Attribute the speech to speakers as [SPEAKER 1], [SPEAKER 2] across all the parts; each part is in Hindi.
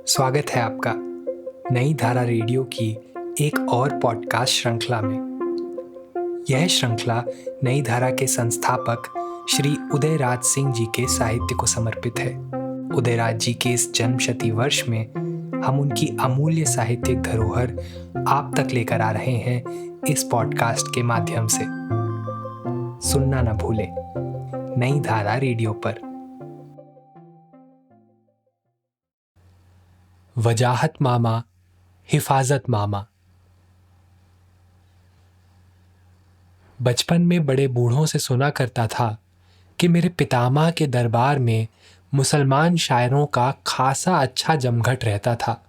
[SPEAKER 1] स्वागत है आपका नई धारा रेडियो की एक और पॉडकास्ट श्रृंखला में। यह श्रृंखला नई धारा के संस्थापक श्री उदयराज सिंह जी के साहित्य को समर्पित है। उदयराज जी के इस जन्मशती वर्ष में हम उनकी अमूल्य साहित्यिक धरोहर आप तक लेकर आ रहे हैं इस पॉडकास्ट के माध्यम से। सुनना न भूलें नई धारा रेडियो पर। वजाहत मामा, हिफाजत मामा। बचपन में बड़े बूढ़ों से सुना करता था कि मेरे पितामह के दरबार में मुसलमान शायरों का खासा अच्छा जमघट रहता था।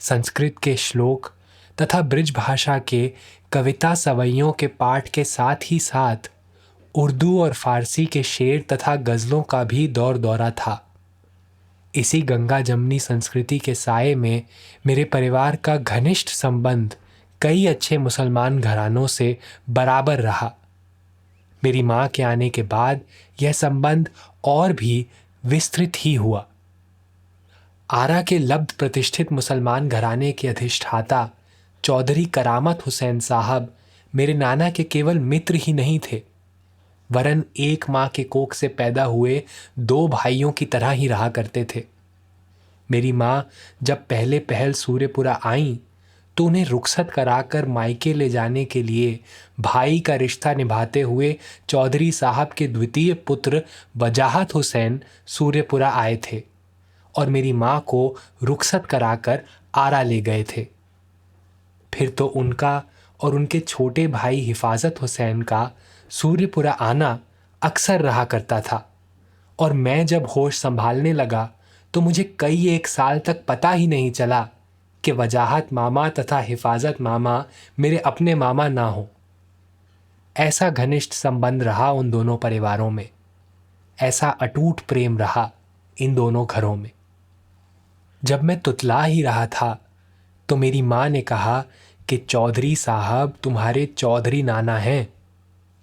[SPEAKER 1] संस्कृत के श्लोक तथा ब्रिज भाषा के कविता सवैयों के पाठ के साथ ही साथ उर्दू और फारसी के शेर तथा गज़लों का भी दौर दौरा था। इसी गंगा जमनी संस्कृति के साये में मेरे परिवार का घनिष्ठ संबंध कई अच्छे मुसलमान घरानों से बराबर रहा। मेरी माँ के आने के बाद यह संबंध और भी विस्तृत ही हुआ। आरा के लब्ध प्रतिष्ठित मुसलमान घराने के अधिष्ठाता चौधरी करामत हुसैन साहब मेरे नाना के केवल मित्र ही नहीं थे, वरन एक माँ के कोख से पैदा हुए दो भाइयों की तरह ही रहा करते थे। मेरी माँ जब पहले पहल सूर्यपुरा आईं तो उन्हें रुखसत कराकर मायके ले जाने के लिए भाई का रिश्ता निभाते हुए चौधरी साहब के द्वितीय पुत्र वजाहत हुसैन सूर्यपुरा आए थे और मेरी माँ को रुखसत कराकर आरा ले गए थे। फिर तो उनका और उनके छोटे भाई हिफाजत हुसैन का सूर्यपुरा आना अक्सर रहा करता था और मैं जब होश संभालने लगा तो मुझे कई एक साल तक पता ही नहीं चला कि वजाहत मामा तथा हिफाजत मामा मेरे अपने मामा ना हो। ऐसा घनिष्ठ संबंध रहा उन दोनों परिवारों में, ऐसा अटूट प्रेम रहा इन दोनों घरों में। जब मैं तुतला ही रहा था तो मेरी माँ ने कहा कि चौधरी साहब तुम्हारे चौधरी नाना हैं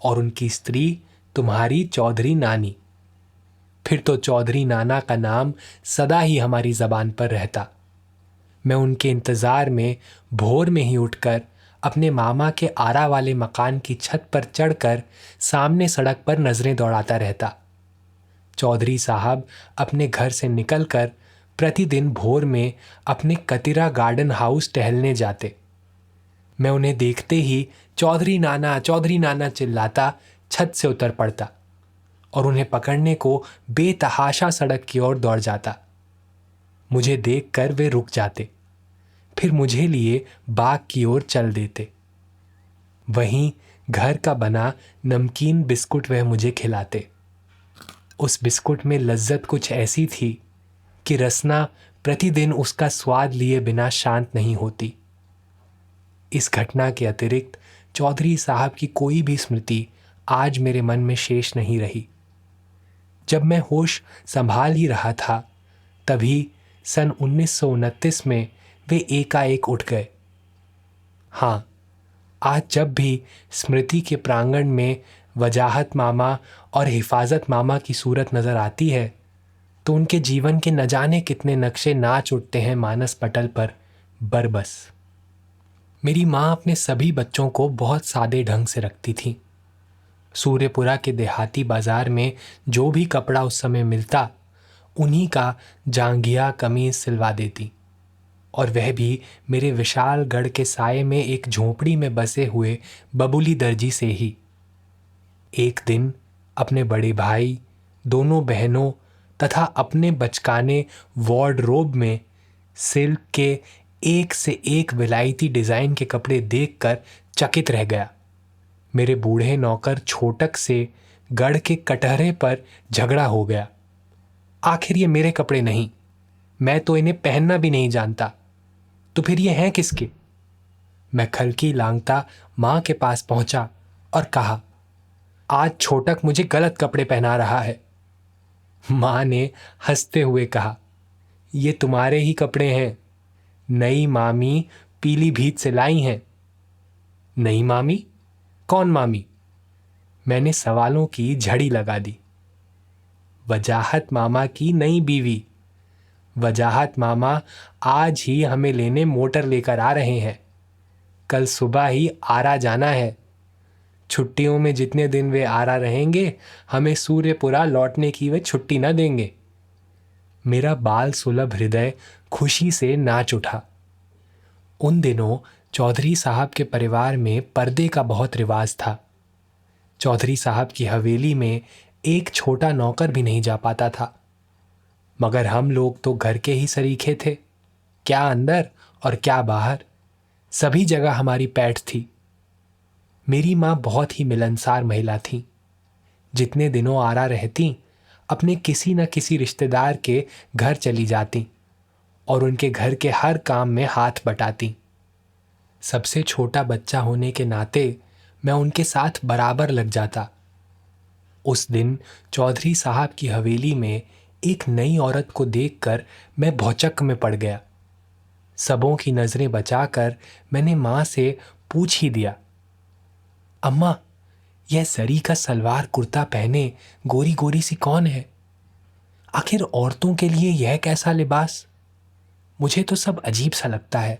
[SPEAKER 1] और उनकी स्त्री तुम्हारी चौधरी नानी। फिर तो चौधरी नाना का नाम सदा ही हमारी जबान पर रहता। मैं उनके इंतज़ार में भोर में ही उठकर अपने मामा के आरा वाले मकान की छत पर चढ़कर सामने सड़क पर नज़रें दौड़ाता रहता। चौधरी साहब अपने घर से निकलकर प्रतिदिन भोर में अपने कतिरा गार्डन हाउस टहलने जाते। मैं उन्हें देखते ही चौधरी नाना चिल्लाता छत से उतर पड़ता और उन्हें पकड़ने को बेतहाशा सड़क की ओर दौड़ जाता। मुझे देखकर वे रुक जाते, फिर मुझे लिए बाग की ओर चल देते। वहीं घर का बना नमकीन बिस्कुट वह मुझे खिलाते। उस बिस्कुट में लज्जत कुछ ऐसी थी कि रसना प्रतिदिन उसका स्वाद लिए बिना शांत नहीं होती। इस घटना के अतिरिक्त चौधरी साहब की कोई भी स्मृति आज मेरे मन में शेष नहीं रही। जब मैं होश संभाल ही रहा था तभी सन 1929 में वे एकाएक उठ गए। हाँ, आज जब भी स्मृति के प्रांगण में वजाहत मामा और हिफाजत मामा की सूरत नज़र आती है तो उनके जीवन के न जाने कितने नक्शे नाच उठते हैं मानस पटल पर बरबस। मेरी माँ अपने सभी बच्चों को बहुत सादे ढंग से रखती थी। सूर्यपुरा के देहाती बाजार में जो भी कपड़ा उस समय मिलता उन्हीं का जांघिया कमीज सिलवा देती, और वह भी मेरे विशाल गढ़ के साये में एक झोंपड़ी में बसे हुए बबूली दर्जी से ही। एक दिन अपने बड़े भाई, दोनों बहनों तथा अपने बचकाने वार्डरोब में सिल्क के एक से एक विलायती डिज़ाइन के कपड़े देखकर चकित रह गया। मेरे बूढ़े नौकर छोटक से गढ़ के कटहरे पर झगड़ा हो गया। आखिर ये मेरे कपड़े नहीं, मैं तो इन्हें पहनना भी नहीं जानता, तो फिर ये हैं किसके? मैं खलकी लांघता माँ के पास पहुंचा और कहा, आज छोटक मुझे गलत कपड़े पहना रहा है। माँ ने हंसते हुए कहा, ये तुम्हारे ही कपड़े हैं, नई मामी पीलीभीत से लाई हैं। नई मामी? कौन मामी? मैंने सवालों की झड़ी लगा दी। वजाहत मामा की नई बीवी, वजाहत मामा आज ही हमें लेने मोटर लेकर आ रहे हैं। कल सुबह ही आरा जाना है। छुट्टियों में जितने दिन वे आरा रहेंगे, हमें सूर्यपुरा लौटने की वे छुट्टी न देंगे। मेरा बाल सुलभ हृदय खुशी से नाच उठा। उन दिनों चौधरी साहब के परिवार में पर्दे का बहुत रिवाज था। चौधरी साहब की हवेली में एक छोटा नौकर भी नहीं जा पाता था। मगर हम लोग तो घर के ही सरीखे थे, क्या अंदर और क्या बाहर, सभी जगह हमारी पैठ थी। मेरी माँ बहुत ही मिलनसार महिला थी। जितने दिनों आरा रहती, अपने किसी न किसी रिश्तेदार के घर चली जाती और उनके घर के हर काम में हाथ बटाती। सबसे छोटा बच्चा होने के नाते मैं उनके साथ बराबर लग जाता। उस दिन चौधरी साहब की हवेली में एक नई औरत को देखकर मैं भौचक्क में पड़ गया। सबों की नजरें बचाकर मैंने मां से पूछ ही दिया, अम्मा, यह सरी का सलवार कुर्ता पहने गोरी गोरी सी कौन है? आखिर औरतों के लिए यह कैसा लिबास? मुझे तो सब अजीब सा लगता है।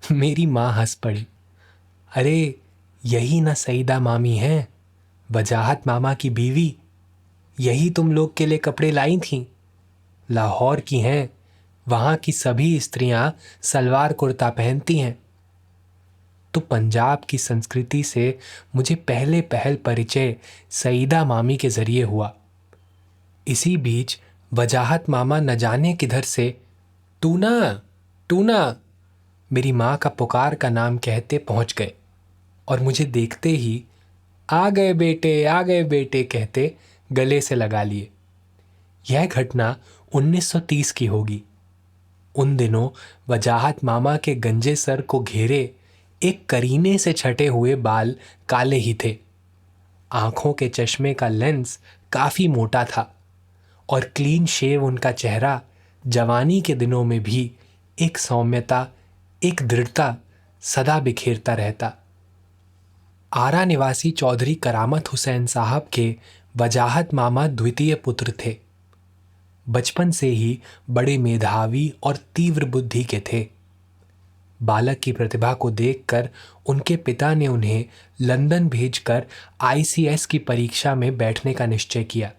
[SPEAKER 1] मेरी मां हंस पड़ी। अरे, यही ना सईदा मामी हैं, वजाहत मामा की बीवी। यही तुम लोग के लिए कपड़े लाई थीं। लाहौर की हैं, वहां की सभी स्त्रियां सलवार कुर्ता पहनती हैं। तो पंजाब की संस्कृति से मुझे पहले पहल परिचय सईदा मामी के जरिए हुआ। इसी बीच वजाहत मामा न जाने किधर से टूना टूना मेरी माँ का पुकार का नाम कहते पहुंच गए और मुझे देखते ही आ गए बेटे कहते गले से लगा लिए। यह घटना 1930 की होगी। उन दिनों वजाहत मामा के गंजे सर को घेरे एक करीने से छटे हुए बाल काले ही थे। आंखों के चश्मे का लेंस काफी मोटा था और क्लीन शेव उनका चेहरा जवानी के दिनों में भी एक सौम्यता, एक दृढ़ता सदा बिखेरता रहता। आरा निवासी चौधरी करामत हुसैन साहब के वजाहत मामा द्वितीय पुत्र थे। बचपन से ही बड़े मेधावी और तीव्र बुद्धि के थे। बालक की प्रतिभा को देखकर उनके पिता ने उन्हें लंदन भेजकर आईसीएस की परीक्षा में बैठने का निश्चय किया।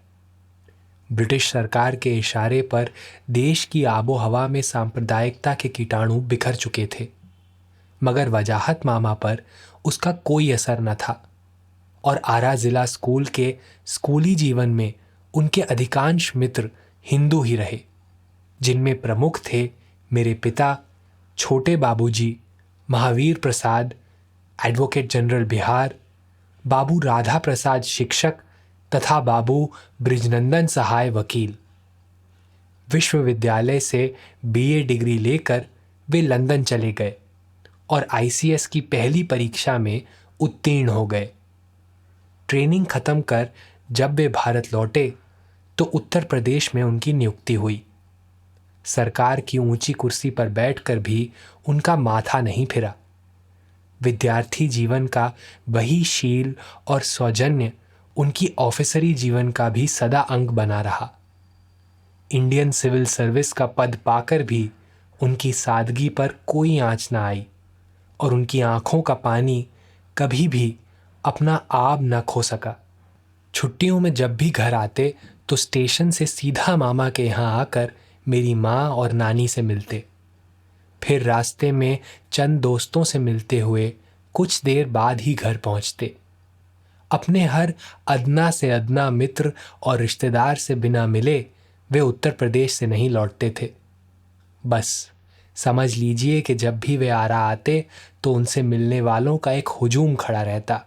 [SPEAKER 1] ब्रिटिश सरकार के इशारे पर देश की आबो हवा में सांप्रदायिकता के कीटाणु बिखर चुके थे, मगर वजाहत मामा पर उसका कोई असर न था और आरा जिला स्कूल के स्कूली जीवन में उनके अधिकांश मित्र हिंदू ही रहे, जिनमें प्रमुख थे मेरे पिता, छोटे बाबूजी, महावीर प्रसाद, एडवोकेट जनरल बिहार, बाबू राधा प्रसाद शिक्षक तथा बाबू ब्रिजनंदन सहाय वकील। विश्वविद्यालय से बीए डिग्री लेकर वे लंदन चले गए और आईसीएस की पहली परीक्षा में उत्तीर्ण हो गए। ट्रेनिंग खत्म कर जब वे भारत लौटे तो उत्तर प्रदेश में उनकी नियुक्ति हुई। सरकार की ऊंची कुर्सी पर बैठकर भी उनका माथा नहीं फिरा। विद्यार्थी जीवन का वही शील और सौजन्य उनकी ऑफिसरी जीवन का भी सदा अंग बना रहा। इंडियन सिविल सर्विस का पद पाकर भी उनकी सादगी पर कोई आंच न आई और उनकी आंखों का पानी कभी भी अपना आब न खो सका। छुट्टियों में जब भी घर आते तो स्टेशन से सीधा मामा के यहाँ आकर मेरी माँ और नानी से मिलते। फिर रास्ते में चंद दोस्तों से मिलते हुए कुछ देर बाद ही घर पहुँचते। अपने हर अदना से अदना मित्र और रिश्तेदार से बिना मिले वे उत्तर प्रदेश से नहीं लौटते थे। बस समझ लीजिए कि जब भी वे आरा आते तो उनसे मिलने वालों का एक हुजूम खड़ा रहता।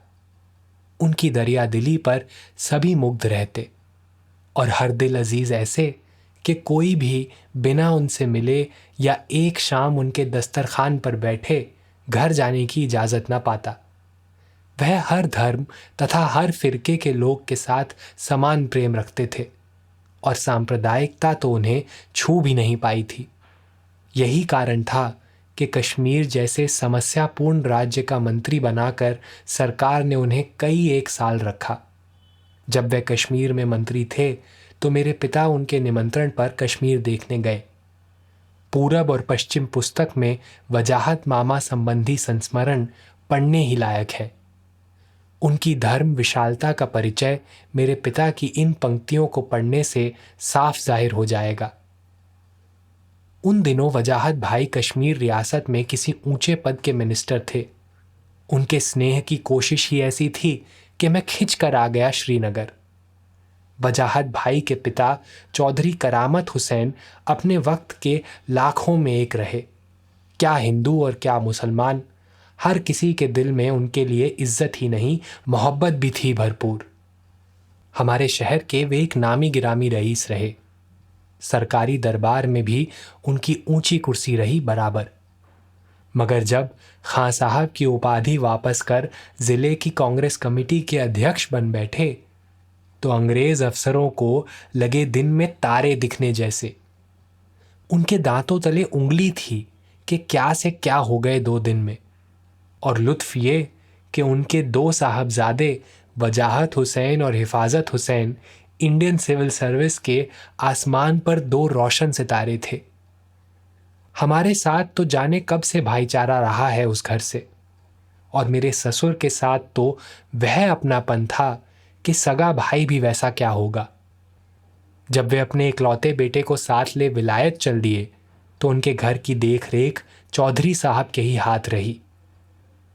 [SPEAKER 1] उनकी दरिया दिली पर सभी मुग्ध रहते और हर दिल अजीज ऐसे कि कोई भी बिना उनसे मिले या एक शाम उनके दस्तरखान पर बैठे घर जाने की इजाज़त न पाता। वह हर धर्म तथा हर फिरके के लोग के साथ समान प्रेम रखते थे और सांप्रदायिकता तो उन्हें छू भी नहीं पाई थी। यही कारण था कि कश्मीर जैसे समस्यापूर्ण राज्य का मंत्री बनाकर सरकार ने उन्हें कई एक साल रखा। जब वे कश्मीर में मंत्री थे तो मेरे पिता उनके निमंत्रण पर कश्मीर देखने गए। पूरब और पश्चिम पुस्तक में वजाहत मामा संबंधी संस्मरण पढ़ने ही लायक है। उनकी धर्म विशालता का परिचय मेरे पिता की इन पंक्तियों को पढ़ने से साफ जाहिर हो जाएगा। उन दिनों वजाहत भाई कश्मीर रियासत में किसी ऊंचे पद के मिनिस्टर थे। उनके स्नेह की कोशिश ही ऐसी थी कि मैं खिंच कर आ गया श्रीनगर। वजाहत भाई के पिता चौधरी करामत हुसैन अपने वक्त के लाखों में एक रहे। क्या हिंदू और क्या मुसलमान, हर किसी के दिल में उनके लिए इज्जत ही नहीं मोहब्बत भी थी भरपूर। हमारे शहर के वे एक नामी गिरामी रईस रहे। सरकारी दरबार में भी उनकी ऊंची कुर्सी रही बराबर। मगर जब खां साहब की उपाधि वापस कर जिले की कांग्रेस कमेटी के अध्यक्ष बन बैठे तो अंग्रेज अफसरों को लगे दिन में तारे दिखने जैसे। उनके दांतों तले उंगली थी कि क्या से क्या हो गए 2 दिन में। और लुत्फ ये कि उनके 2 साहबजादे वजाहत हुसैन और हिफाजत हुसैन इंडियन सिविल सर्विस के आसमान पर 2 रोशन सितारे थे। हमारे साथ तो जाने कब से भाईचारा रहा है उस घर से, और मेरे ससुर के साथ तो वह अपनापन था कि सगा भाई भी वैसा क्या होगा। जब वे अपने इकलौते बेटे को साथ ले विलायत चल दिए तो उनके घर की देख रेख चौधरी साहब के ही हाथ रही।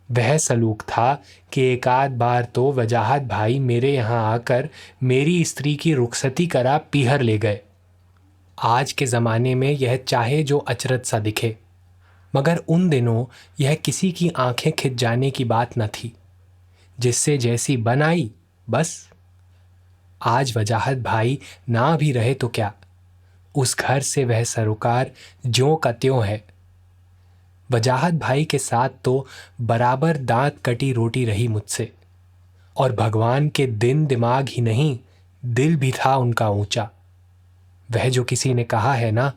[SPEAKER 1] वह सलूक था कि एक आध बार तो वजाहत भाई मेरे यहाँ आकर मेरी स्त्री की रुखसती करा पीहर ले गए। आज के ज़माने में यह चाहे जो अचरज सा दिखे, मगर उन दिनों यह किसी की आंखें खिंच जाने की बात न थी। जिससे जैसी बनाई बस। आज वजाहत भाई ना भी रहे तो क्या, उस घर से वह सरोकार ज्यों का त्यों है। वजाहत भाई के साथ तो बराबर दांत कटी रोटी रही मुझसे, और भगवान के दिन दिमाग ही नहीं दिल भी था उनका ऊंचा। वह जो किसी ने कहा है ना,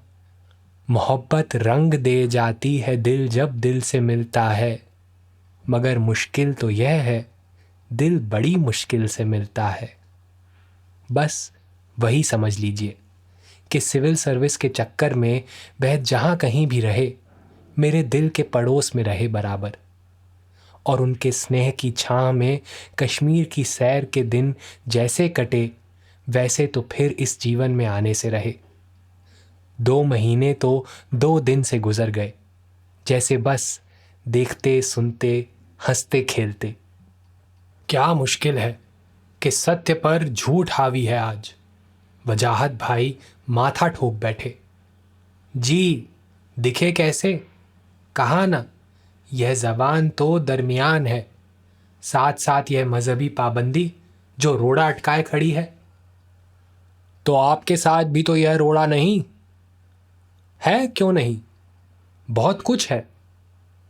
[SPEAKER 1] मोहब्बत रंग दे जाती है दिल जब दिल से मिलता है, मगर मुश्किल तो यह है दिल बड़ी मुश्किल से मिलता है। बस वही समझ लीजिए कि सिविल सर्विस के चक्कर में वह जहां कहीं भी रहे मेरे दिल के पड़ोस में रहे बराबर। और उनके स्नेह की छां में कश्मीर की सैर के दिन जैसे कटे वैसे तो फिर इस जीवन में आने से रहे। 2 महीने तो 2 दिन से गुजर गए, जैसे बस देखते सुनते हंसते खेलते। क्या मुश्किल है कि सत्य पर झूठ हावी है आज। वजाहत भाई माथा ठोक बैठे। जी दिखे कैसे, कहा ना, यह जबान तो दरमियान है, साथ साथ यह मजहबी पाबंदी जो रोड़ा अटकाए खड़ी है। तो आपके साथ भी तो यह रोड़ा नहीं है? क्यों नहीं, बहुत कुछ है।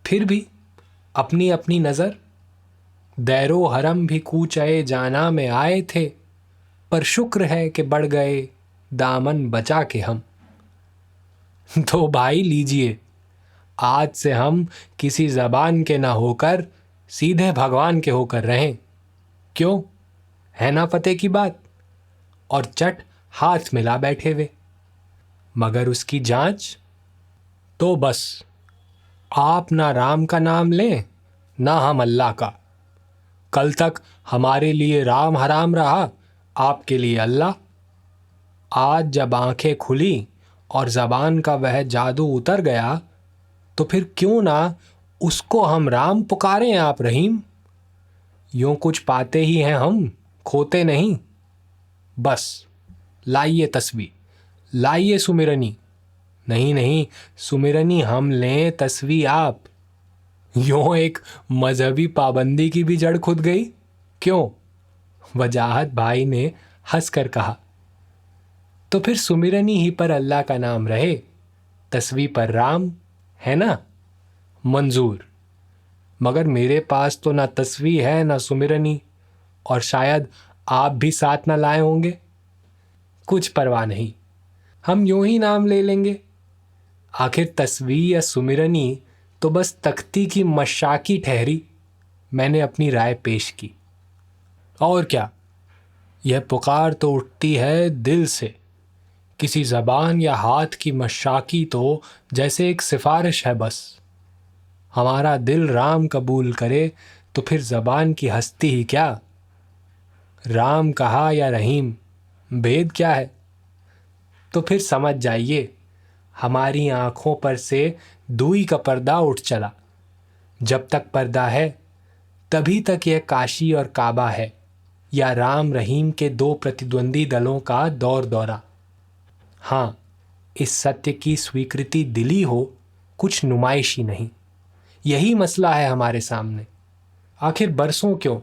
[SPEAKER 1] फिर भी अपनी अपनी नजर। दैरो हरम भी कूचए जाना में आए थे, पर शुक्र है कि बढ़ गए दामन बचा के हम। तो भाई लीजिए, आज से हम किसी जबान के ना होकर सीधे भगवान के होकर रहें। क्यों, है ना पते की बात? और चट हाथ मिला बैठे वे। मगर उसकी जांच तो बस आप ना राम का नाम लें ना हम अल्लाह का। कल तक हमारे लिए राम हराम रहा, आपके लिए अल्लाह। आज जब आंखें खुली और जबान का वह जादू उतर गया तो फिर क्यों ना उसको हम राम पुकारें आप रहीम। यूं कुछ पाते ही हैं हम, खोते नहीं। बस लाइए तस्वीर, लाइए सुमिरनी। नहीं नहीं, सुमिरनी हम लें, तस्वीर आप। यूं एक मजहबी पाबंदी की भी जड़ खुद गई क्यों? वजाहत भाई ने हंसकर कहा। तो फिर सुमिरनी ही पर अल्लाह का नाम रहे, तस्वीर पर राम, है ना? मंजूर। मगर मेरे पास तो ना तस्वीर है ना सुमिरनी, और शायद आप भी साथ ना लाए होंगे। कुछ परवाह नहीं, हम यूं ही नाम ले लेंगे। आखिर तस्वीर या सुमिरनी तो बस तख्ती की मशाकी ठहरी। मैंने अपनी राय पेश की। और क्या, यह पुकार तो उठती है दिल से किसी ज़बान या हाथ की मशाकी तो जैसे एक सिफारिश है बस। हमारा दिल राम कबूल करे तो फिर ज़बान की हस्ती ही क्या। राम कहा या रहीम, भेद क्या है? तो फिर समझ जाइए, हमारी आंखों पर से दूई का पर्दा उठ चला। जब तक पर्दा है तभी तक यह काशी और काबा है, या राम रहीम के दो प्रतिद्वंदी दलों का दौर दौरा। हाँ, इस सत्य की स्वीकृति दिली हो, कुछ नुमाइशी नहीं। यही मसला है हमारे सामने। आखिर बरसों क्यों,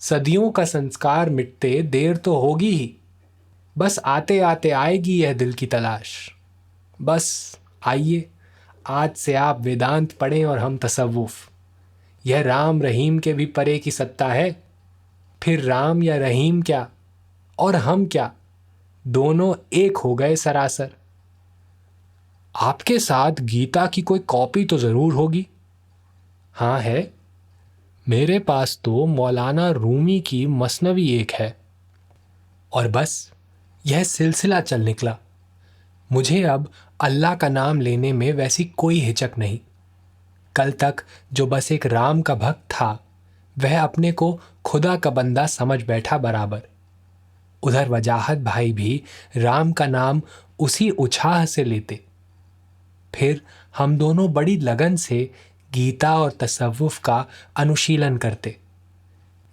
[SPEAKER 1] सदियों का संस्कार मिटते देर तो होगी ही। बस आते आते आएगी यह दिल की तलाश। बस आइए, आज से आप वेदांत पढ़ें और हम तसव्वुफ। यह राम रहीम के भी परे की सत्ता है। फिर राम या रहीम क्या और हम क्या, दोनों एक हो गए सरासर। आपके साथ गीता की कोई कॉपी तो जरूर होगी? हाँ है, मेरे पास तो मौलाना रूमी की मसनवी एक है। और बस यह सिलसिला चल निकला। मुझे अब अल्लाह का नाम लेने में वैसी कोई हिचक नहीं। कल तक जो बस एक राम का भक्त था, वह अपने को खुदा का बंदा समझ बैठा बराबर। उधर वजाहत भाई भी राम का नाम उसी उछाह से लेते। फिर हम दोनों बड़ी लगन से गीता और तसव्वुफ का अनुशीलन करते।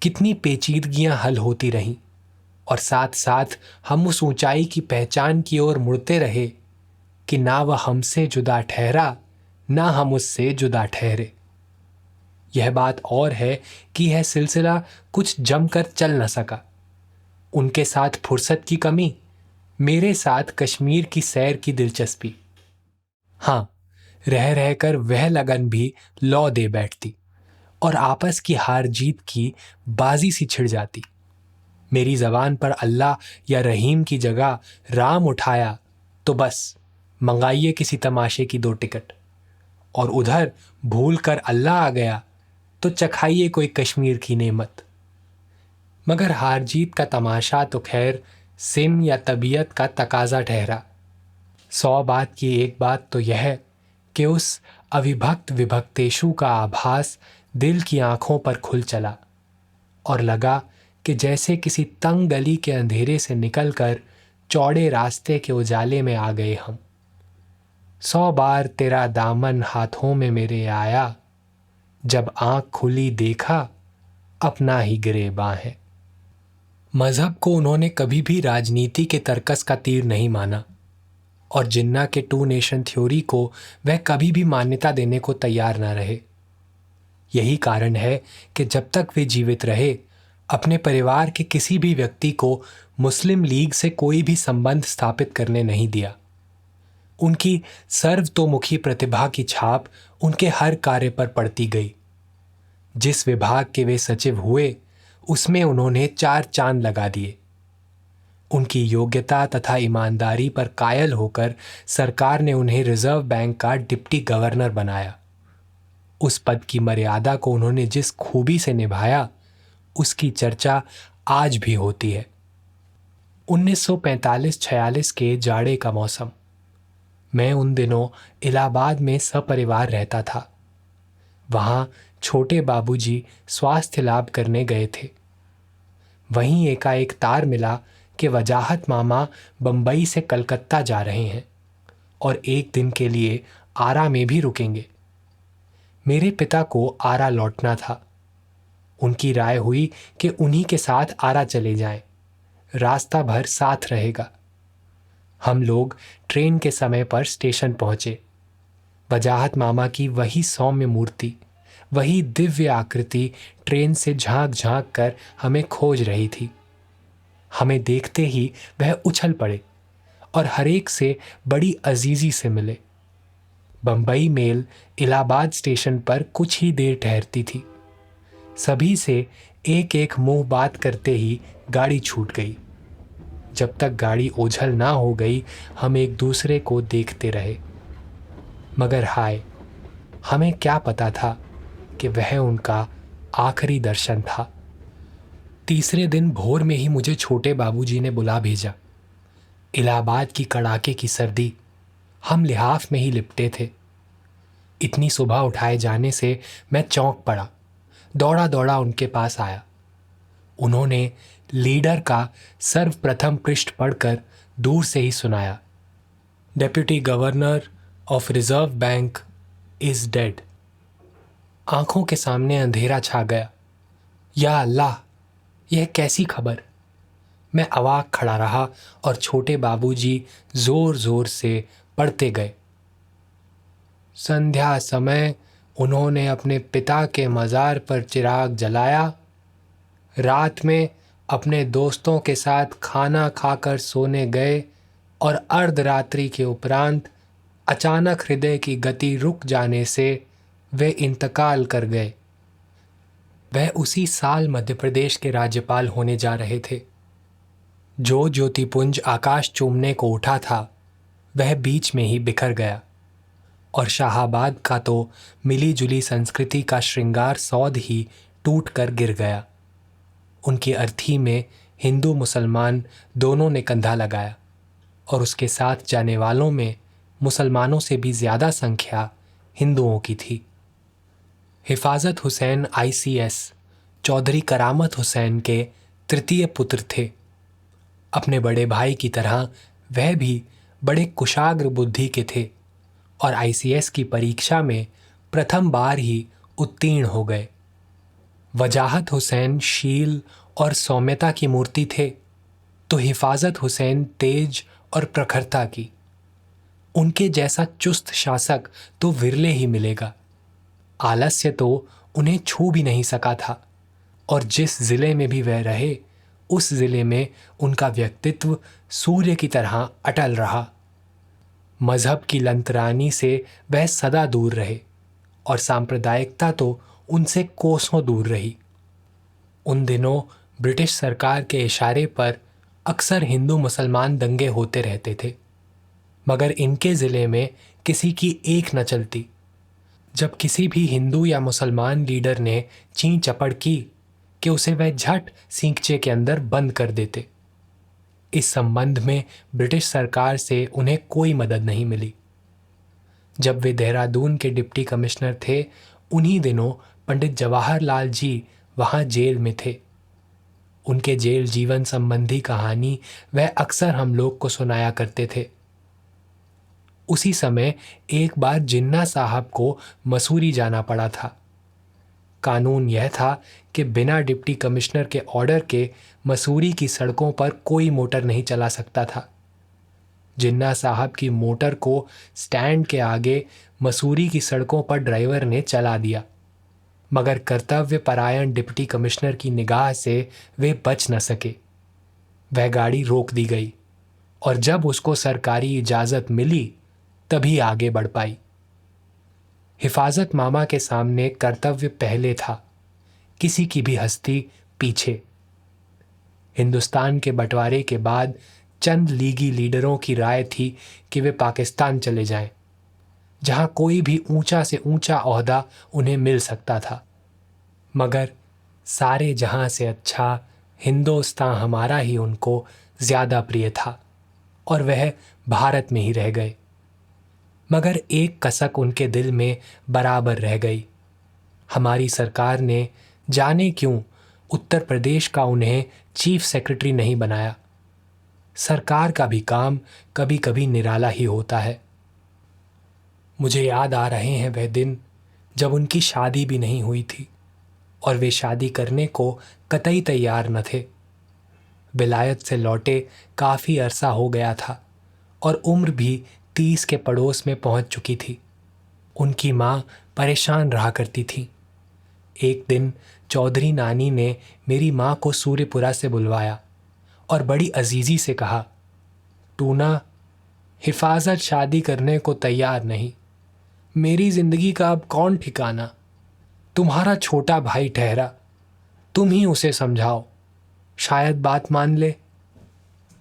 [SPEAKER 1] कितनी पेचीदगियां हल होती रहीं, और साथ साथ हम उस ऊंचाई की पहचान की ओर मुड़ते रहे कि ना वह हमसे जुदा ठहरा, ना हम उससे जुदा ठहरे। यह बात और है कि यह सिलसिला कुछ जमकर चल न सका। उनके साथ फुर्सत की कमी, मेरे साथ कश्मीर की सैर की दिलचस्पी। हाँ, रह रहकर वह लगन भी लौ दे बैठती और आपस की हार जीत की बाजी सी छिड़ जाती। मेरी जबान पर अल्लाह या रहीम की जगह राम उठाया तो बस मंगाइए किसी तमाशे की 2 टिकट, और उधर भूल कर अल्लाह आ गया तो चखाइए कोई कश्मीर की नेमत। मगर हार जीत का तमाशा तो खैर सिन या तबीयत का तकाजा ठहरा। 100 बात की एक बात तो यह कि उस अविभक्त विभक्तेशु का आभास दिल की आंखों पर खुल चला, और लगा कि जैसे किसी तंग गली के अंधेरे से निकलकर चौड़े रास्ते के उजाले में आ गए हम। 100 बार तेरा दामन हाथों में मेरे आया, जब आंख खुली देखा अपना ही गिरेबां है। मजहब को उन्होंने कभी भी राजनीति के तर्कस का तीर नहीं माना, और जिन्ना के 2 नेशन थ्योरी को वह कभी भी मान्यता देने को तैयार न रहे। यही कारण है कि जब तक वे जीवित रहे, अपने परिवार के किसी भी व्यक्ति को मुस्लिम लीग से कोई भी संबंध स्थापित करने नहीं दिया। उनकी सर्वतोमुखी प्रतिभा की छाप उनके हर कार्य पर पड़ती गई। जिस विभाग के वे सचिव हुए, उसमें उन्होंने 4 चांद लगा दिए। उनकी योग्यता तथा ईमानदारी पर कायल होकर सरकार ने उन्हें रिजर्व बैंक का डिप्टी गवर्नर बनाया। उस पद की मर्यादा को उन्होंने जिस खूबी से निभाया, उसकी चर्चा आज भी होती है। 1945-46 के जाड़े का मौसम। मैं उन दिनों इलाहाबाद में सपरिवार रहता था। वहां छोटे बाबूजी स्वास्थ्य लाभ करने गए थे। वहीं एकाएक तार मिला कि वजाहत मामा बंबई से कलकत्ता जा रहे हैं और एक दिन के लिए आरा में भी रुकेंगे। मेरे पिता को आरा लौटना था। उनकी राय हुई कि उन्हीं के साथ आरा चले जाएं, रास्ता भर साथ रहेगा। हम लोग ट्रेन के समय पर स्टेशन पहुंचे। वजाहत मामा की वही सौम्य मूर्ति, वही दिव्य आकृति ट्रेन से झांक झांक कर हमें खोज रही थी। हमें देखते ही वह उछल पड़े और हरेक से बड़ी अजीजी से मिले। बंबई मेल इलाहाबाद स्टेशन पर कुछ ही देर ठहरती थी। सभी से एक एक मुंह बात करते ही गाड़ी छूट गई। जब तक गाड़ी ओझल ना हो गई, हम एक दूसरे को देखते रहे। मगर हाय, हमें क्या पता था कि वह उनका आखिरी दर्शन था। तीसरे दिन भोर में ही मुझे छोटे बाबूजी ने बुला भेजा। इलाहाबाद की कड़ाके की सर्दी, हम लिहाफ में ही लिपटे थे। इतनी सुबह उठाए जाने से मैं चौंक पड़ा, दौड़ा दौड़ा उनके पास आया। उन्होंने लीडर का सर्वप्रथम पृष्ठ पढ़कर दूर से ही सुनाया, deputy governor of reserve bank is dead. आंखों के सामने अंधेरा छा गया। या अल्लाह, यह कैसी खबर। मैं अवाक खड़ा रहा और छोटे बाबूजी जोर जोर से पढ़ते गए। संध्या समय उन्होंने अपने पिता के मज़ार पर चिराग जलाया। रात में अपने दोस्तों के साथ खाना खाकर सोने गए और अर्धरात्रि के उपरांत अचानक हृदय की गति रुक जाने से वे इंतकाल कर गए। वह उसी साल मध्य प्रदेश के राज्यपाल होने जा रहे थे। जो ज्योतिपुंज आकाश चूमने को उठा था, वह बीच में ही बिखर गया और शाहाबाद का तो मिली जुली संस्कृति का श्रृंगार सौध ही टूट कर गिर गया। उनकी अर्थी में हिंदू मुसलमान दोनों ने कंधा लगाया और उसके साथ जाने वालों में मुसलमानों से भी ज़्यादा संख्या हिंदुओं की थी। हिफाजत हुसैन ICS चौधरी करामत हुसैन के तृतीय पुत्र थे। अपने बड़े भाई की तरह वह भी बड़े कुशाग्र बुद्धि के थे और ICS की परीक्षा में प्रथम बार ही उत्तीर्ण हो गए। वजाहत हुसैन शील और सौम्यता की मूर्ति थे, तो हिफाजत हुसैन तेज और प्रखरता की। उनके जैसा चुस्त शासक तो विरले ही मिलेगा। आलस्य तो उन्हें छू भी नहीं सका था और जिस जिले में भी वह रहे, उस जिले में उनका व्यक्तित्व सूर्य की तरह अटल रहा। मजहब की लंतरानी से वह सदा दूर रहे और सांप्रदायिकता तो उनसे कोसों दूर रही। उन दिनों ब्रिटिश सरकार के इशारे पर अक्सर हिंदू मुसलमान दंगे होते रहते थे, मगर इनके ज़िले में किसी की एक न चलती। जब किसी भी हिंदू या मुसलमान लीडर ने ची चपड़ की कि उसे वह झट सींकचे के अंदर बंद कर देते। इस संबंध में ब्रिटिश सरकार से उन्हें कोई मदद नहीं मिली। जब वे देहरादून के डिप्टी कमिश्नर थे, उन्हीं दिनों पंडित जवाहरलाल जी वहाँ जेल में थे। उनके जेल जीवन संबंधी कहानी वह अक्सर हम लोग को सुनाया करते थे। उसी समय एक बार जिन्ना साहब को मसूरी जाना पड़ा था। कानून यह था कि बिना डिप्टी कमिश्नर के ऑर्डर के मसूरी की सड़कों पर कोई मोटर नहीं चला सकता था। जिन्ना साहब की मोटर को स्टैंड के आगे मसूरी की सड़कों पर ड्राइवर ने चला दिया, मगर कर्तव्य परायण डिप्टी कमिश्नर की निगाह से वे बच न सके। वह गाड़ी रोक दी गई और जब उसको सरकारी इजाज़त मिली तभी आगे बढ़ पाई। हिफाजत मामा के सामने कर्तव्य पहले था, किसी की भी हस्ती पीछे। हिंदुस्तान के बंटवारे के बाद चंद लीगी लीडरों की राय थी कि वे पाकिस्तान चले जाएं, जहां कोई भी ऊंचा से ऊंचा ओहदा उन्हें मिल सकता था। मगर सारे जहां से अच्छा हिंदुस्तान हमारा ही उनको ज़्यादा प्रिय था और वह भारत में ही रह गए। मगर एक कसक उनके दिल में बराबर रह गई। हमारी सरकार ने जाने क्यों उत्तर प्रदेश का उन्हें चीफ सेक्रेटरी नहीं बनाया। सरकार का भी काम कभी कभी निराला ही होता है। मुझे याद आ रहे हैं वह दिन जब उनकी शादी भी नहीं हुई थी और वे शादी करने को कतई तैयार न थे। विलायत से लौटे काफ़ी अरसा हो गया था और उम्र भी 30 के पड़ोस में पहुंच चुकी थी। उनकी माँ परेशान रहा करती थी। एक दिन चौधरी नानी ने मेरी माँ को सूर्यपुरा से बुलवाया और बड़ी अजीज़ी से कहा, टूना, हिफाजत शादी करने को तैयार नहीं। मेरी ज़िंदगी का अब कौन ठिकाना। तुम्हारा छोटा भाई ठहरा, तुम ही उसे समझाओ, शायद बात मान ले।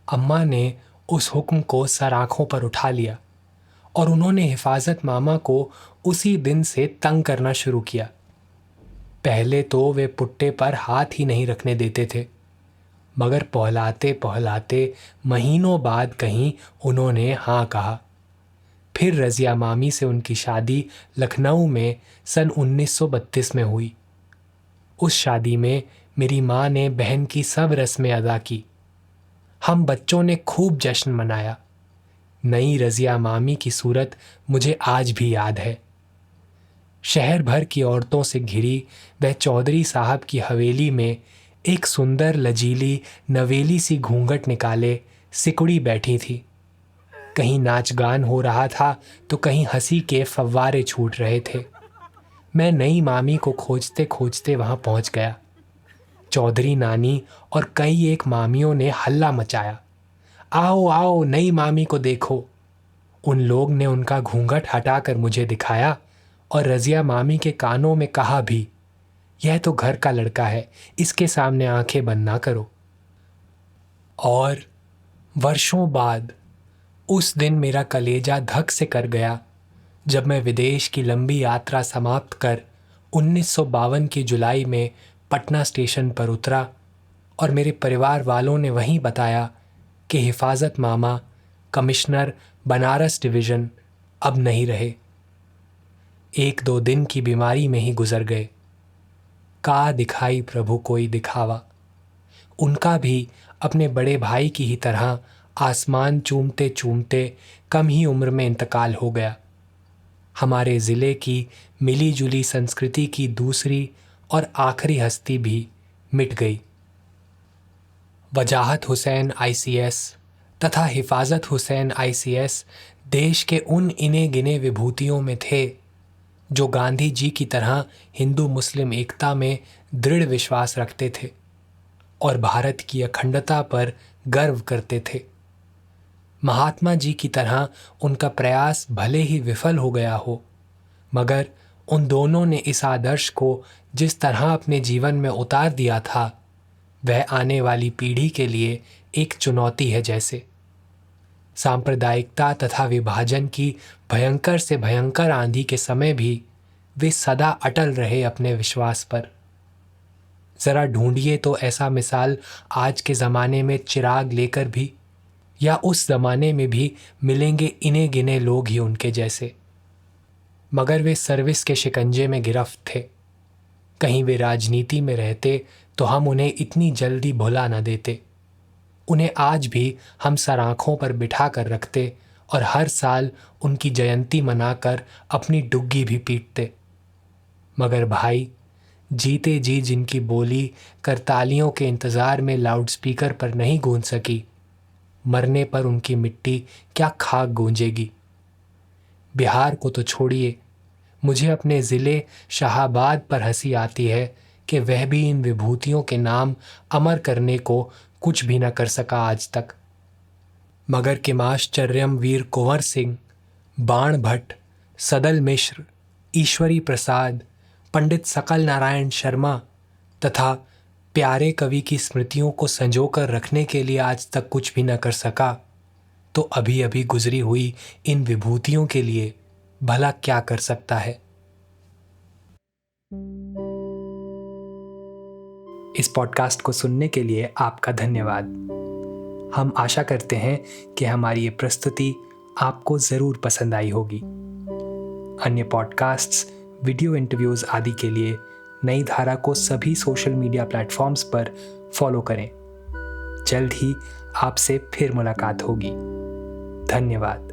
[SPEAKER 1] अम्मा ने उस हुक्म को सर आँखों पर उठा लिया और उन्होंने हिफाजत मामा को उसी दिन से तंग करना शुरू किया। पहले तो वे पुट्टे पर हाथ ही नहीं रखने देते थे मगर पहलाते पहलाते महीनों बाद कहीं उन्होंने हाँ कहा। फिर रज़िया मामी से उनकी शादी लखनऊ में सन 1932 में हुई। उस शादी में मेरी माँ ने बहन की सब रस्में अदा की। हम बच्चों ने खूब जश्न मनाया। नई रज़िया मामी की सूरत मुझे आज भी याद है। शहर भर की औरतों से घिरी वह चौधरी साहब की हवेली में एक सुंदर लजीली नवेली सी घूंघट निकाले सिकुड़ी बैठी थी। कहीं नाच गान हो रहा था तो कहीं हंसी के फव्वारे छूट रहे थे। मैं नई मामी को खोजते खोजते वहां पहुंच गया। चौधरी नानी और कई एक मामियों ने हल्ला मचाया, आओ आओ नई मामी को देखो। उन लोग ने उनका घूंघट हटाकर मुझे दिखाया और रज़िया मामी के कानों में कहा भी, यह तो घर का लड़का है, इसके सामने आंखें बंद ना करो। और वर्षों बाद उस दिन मेरा कलेजा धक से कर गया जब मैं विदेश की लंबी यात्रा समाप्त कर 1952 की जुलाई में पटना स्टेशन पर उतरा और मेरे परिवार वालों ने वहीं बताया कि हिफाजत मामा, कमिश्नर बनारस डिवीज़न, अब नहीं रहे। 1-2 दिन की बीमारी में ही गुजर गए। का दिखाई प्रभु कोई दिखावा। उनका भी अपने बड़े भाई की ही तरह आसमान चूमते चूमते कम ही उम्र में इंतकाल हो गया। हमारे ज़िले की मिली जुली संस्कृति की दूसरी और आखिरी हस्ती भी मिट गई। वजाहत हुसैन ICS तथा हिफाजत हुसैन ICS देश के उन इने गिने विभूतियों में थे जो गांधी जी की तरह हिंदू मुस्लिम एकता में दृढ़ विश्वास रखते थे और भारत की अखंडता पर गर्व करते थे। महात्मा जी की तरह उनका प्रयास भले ही विफल हो गया हो, मगर उन दोनों ने इस आदर्श को जिस तरह अपने जीवन में उतार दिया था, वह आने वाली पीढ़ी के लिए एक चुनौती है। जैसे सांप्रदायिकता तथा विभाजन की भयंकर से भयंकर आंधी के समय भी वे सदा अटल रहे अपने विश्वास पर। जरा ढूंढिए तो ऐसा मिसाल आज के ज़माने में चिराग लेकर भी, या उस ज़माने में भी मिलेंगे इने गिने लोग ही उनके जैसे। मगर वे सर्विस के शिकंजे में गिरफ्त थे। कहीं वे राजनीति में रहते तो हम उन्हें इतनी जल्दी भुला न देते। उन्हें आज भी हम सर आँखों पर बिठा कर रखते और हर साल उनकी जयंती मनाकर अपनी डुग्गी भी पीटते। मगर भाई, जीते जी जिनकी बोली करतालियों के इंतज़ार में लाउडस्पीकर पर नहीं गूंज सकी, मरने पर उनकी मिट्टी क्या खाक गूंजेगी। बिहार को तो छोड़िए, मुझे अपने ज़िले शाहाबाद पर हंसी आती है कि वह भी इन विभूतियों के नाम अमर करने को कुछ भी न कर सका आज तक। मगर किमाश्चर्यम वीर कुंवर सिंह, बाण भट्ट, सदल मिश्र, ईश्वरी प्रसाद, पंडित सकल नारायण शर्मा तथा प्यारे कवि की स्मृतियों को संजोकर रखने के लिए आज तक कुछ भी न कर सका, तो अभी अभी गुजरी हुई इन विभूतियों के लिए भला क्या कर सकता है। इस पॉडकास्ट को सुनने के लिए आपका धन्यवाद। हम आशा करते हैं कि हमारी ये प्रस्तुति आपको ज़रूर पसंद आई होगी। अन्य पॉडकास्ट्स, वीडियो इंटरव्यूज़ आदि के लिए नई धारा को सभी सोशल मीडिया प्लेटफॉर्म्स पर फॉलो करें। जल्द ही आपसे फिर मुलाकात होगी। धन्यवाद।